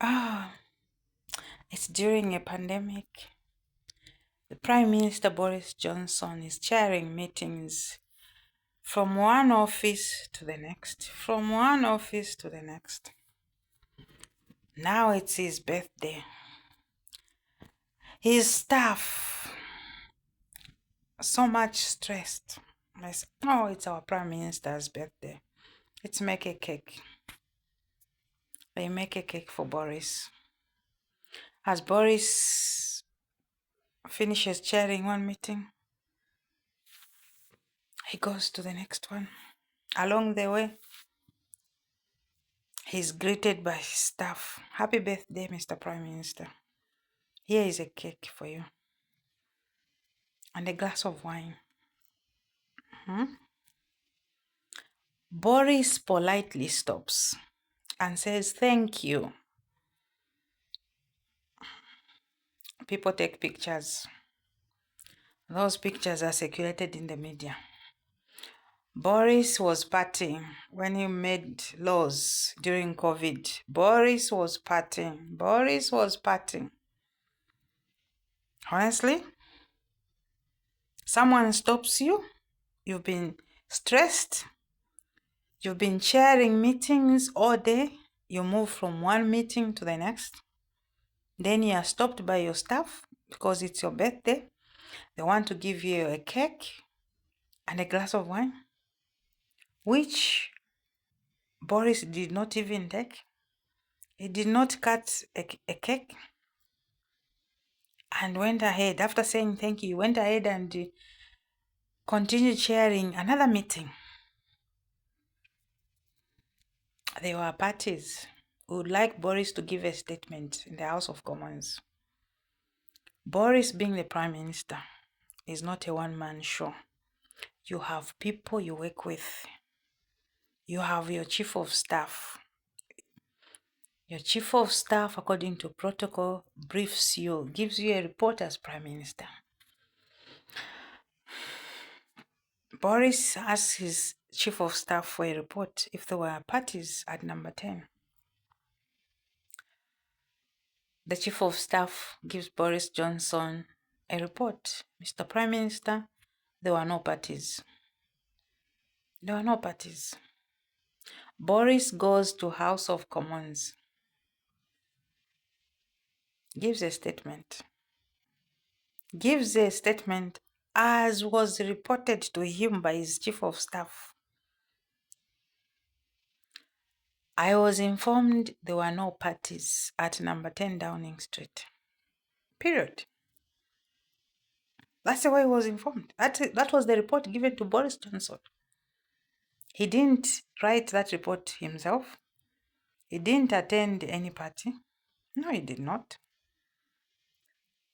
Ah, it's during a pandemic. The Prime Minister Boris Johnson is chairing meetings from one office to the next, from one office to the next. Now it's his birthday. His staff, so much stressed. I said, oh, it's our Prime Minister's birthday. Let's make a cake. They make a cake for Boris. As Boris finishes chairing one meeting, he goes to the next one. Along the way, he's greeted by his staff. Happy birthday, Mr. Prime Minister. Here is a cake for you. And a glass of wine. Boris politely stops and says, thank you. People take pictures. Those pictures are circulated in the media. Boris was partying when he made laws during COVID. Boris was partying. Boris was partying. Honestly, someone stops you. You've been stressed. You've been chairing meetings all day. You move from one meeting to the next. Then you are stopped by your staff because it's your birthday. They want to give you a cake and a glass of wine, which Boris did not even take. He did not cut a cake and went ahead. After saying thank you, he went ahead and continued chairing another meeting. There were parties. We would like Boris to give a statement in the House of Commons. Boris, being the Prime Minister, is not a one-man show. You have people you work with. You have your Chief of Staff. Your Chief of Staff, according to protocol, briefs you, gives you a report as Prime Minister. Boris asks his Chief of Staff for a report if there were parties at number 10. The Chief of Staff gives Boris Johnson a report. Mr. Prime Minister, there were no parties. There were no parties. Boris goes to House of Commons, gives a statement. Gives a statement as was reported to him by his Chief of Staff. I was informed there were no parties at number 10 Downing Street. Period. That's the way he was informed. That was the report given to Boris Johnson. He didn't write that report himself. He didn't attend any party. No, he did not.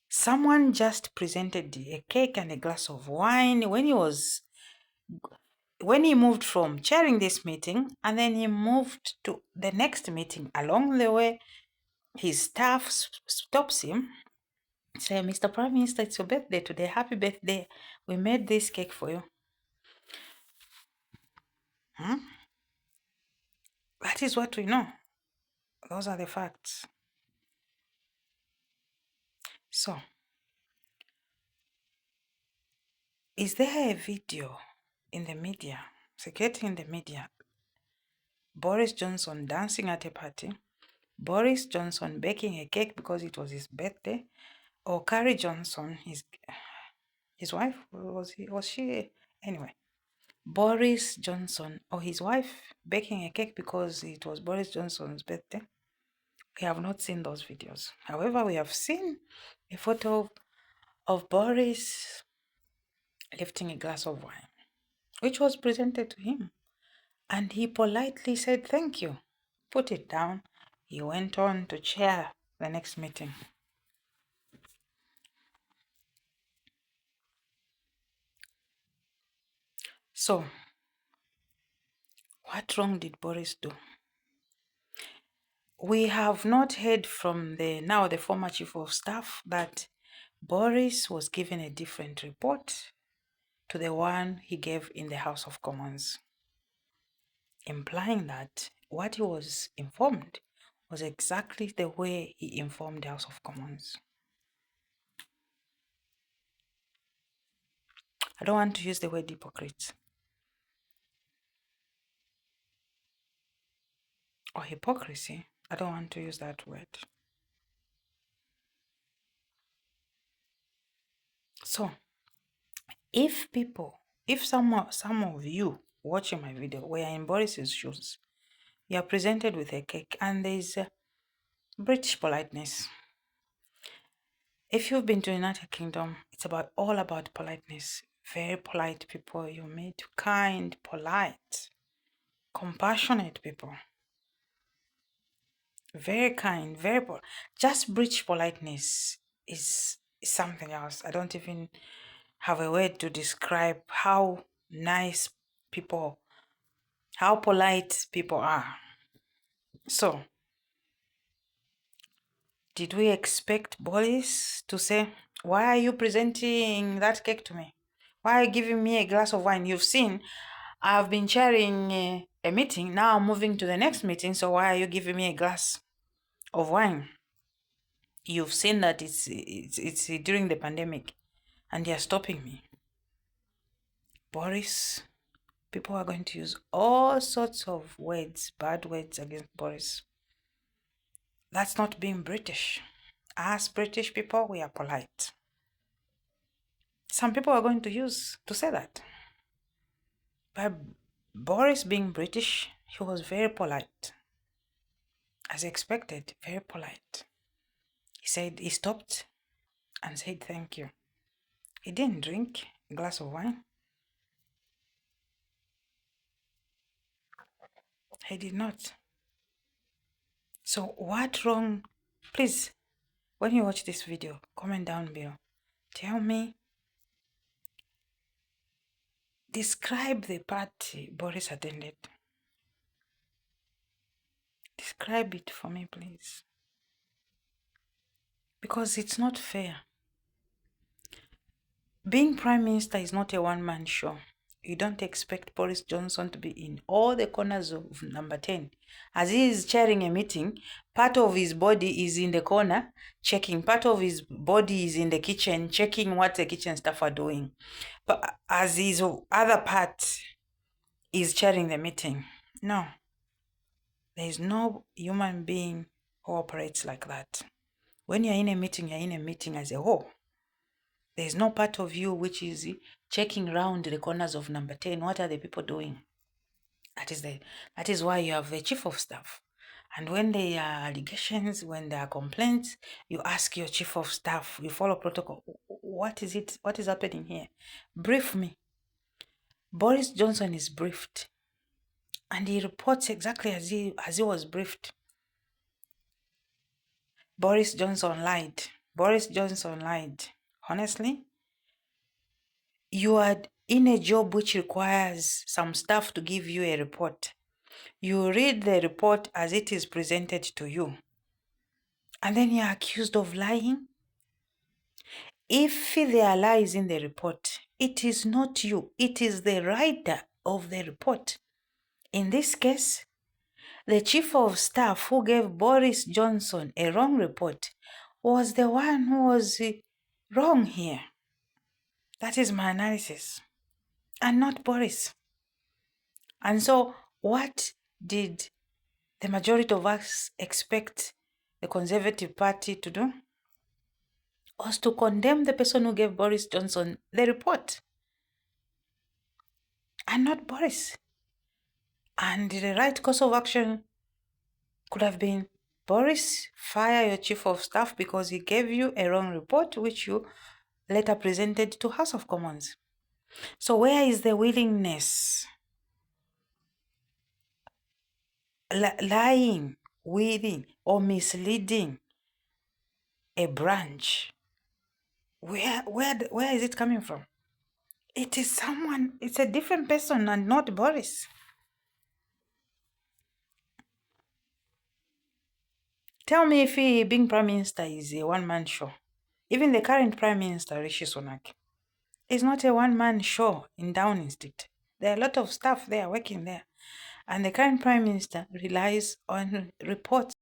Someone just presented a cake and a glass of wine when he moved from chairing this meeting, and then he moved to the next meeting. Along the way, his staff stops him, say, Mr. Prime Minister, it's your birthday today. Happy birthday. We made this cake for you. That is what we know. Those are the facts. So, is there a video in the media, circulating in the media, Boris Johnson dancing at a party, Boris Johnson baking a cake because it was his birthday, or Carrie Johnson, his wife, was she? Anyway, Boris Johnson or his wife baking a cake because it was Boris Johnson's birthday? We have not seen those videos. However, we have seen a photo of Boris lifting a glass of wine, which was presented to him. And he politely said, thank you. Put it down. He went on to chair the next meeting. So, what wrong did Boris do? We have not heard from the former Chief of Staff that Boris was given a different report to the one he gave in the House of Commons, implying that what he was informed was exactly the way he informed the House of Commons. I don't want to use the word hypocrite or hypocrisy. I don't want to use that word. So, if some of you watching my video were in Boris's shoes, you are presented with a cake and there is British politeness. If you've been to the United Kingdom, it's all about politeness. Very polite people you meet, kind, polite, compassionate people. Very kind, just British politeness is something else. I don't even have a word to describe how nice people, how polite people are. So, did we expect Boris to say, why are you presenting that cake to me? Why are you giving me a glass of wine? You've seen I've been chairing a meeting. Now I'm moving to the next meeting. So why are you giving me a glass of wine? You've seen that it's during the pandemic and you're stopping me. Boris, people are going to use all sorts of words, bad words against Boris. That's not being British. As British people, we are polite. Some people are going to say that. But Boris being British, he was very polite. As expected, very polite. He stopped and said thank you. He didn't drink a glass of wine. He did not. So what wrong? Please, when you watch this video, comment down below. Tell me, describe the party Boris attended. Describe it for me, please. Because it's not fair. Being Prime Minister is not a one-man show. You don't expect Boris Johnson to be in all the corners of number 10. As he is chairing a meeting, part of his body is in the corner, checking. Part of his body is in the kitchen, checking what the kitchen staff are doing. But as his other part is chairing the meeting. No. There is no human being who operates like that. When you're in a meeting as a whole. There is no part of you which is checking around the corners of number 10. What are the people doing? That is why you have a chief of staff. And when there are allegations, when there are complaints, you ask your chief of staff, you follow protocol. What is it? What is happening here? Brief me. Boris Johnson is briefed. And he reports exactly as he was briefed. Boris Johnson lied. Boris Johnson lied. Honestly, you are in a job which requires some staff to give you a report. You read the report as it is presented to you. And then you're accused of lying. If there are lies in the report, it is not you. It is the writer of the report. In this case, the chief of staff who gave Boris Johnson a wrong report was the one who was wrong here. That is my analysis. And not Boris. And so, what did the majority of us expect the Conservative Party to do? Was to condemn the person who gave Boris Johnson the report. And not Boris. And the right course of action could have been, Boris, fire your chief of staff because he gave you a wrong report which you later presented to House of Commons. So where is the willingness? Lying, withing, or misleading a branch. Where is it coming from? It is someone, it's a different person and not Boris. Tell me if he being Prime Minister is a one-man show. Even the current Prime Minister, Rishi Sunak, is not a one-man show in Downing Street. There are a lot of staff there working there. And the current Prime Minister relies on reports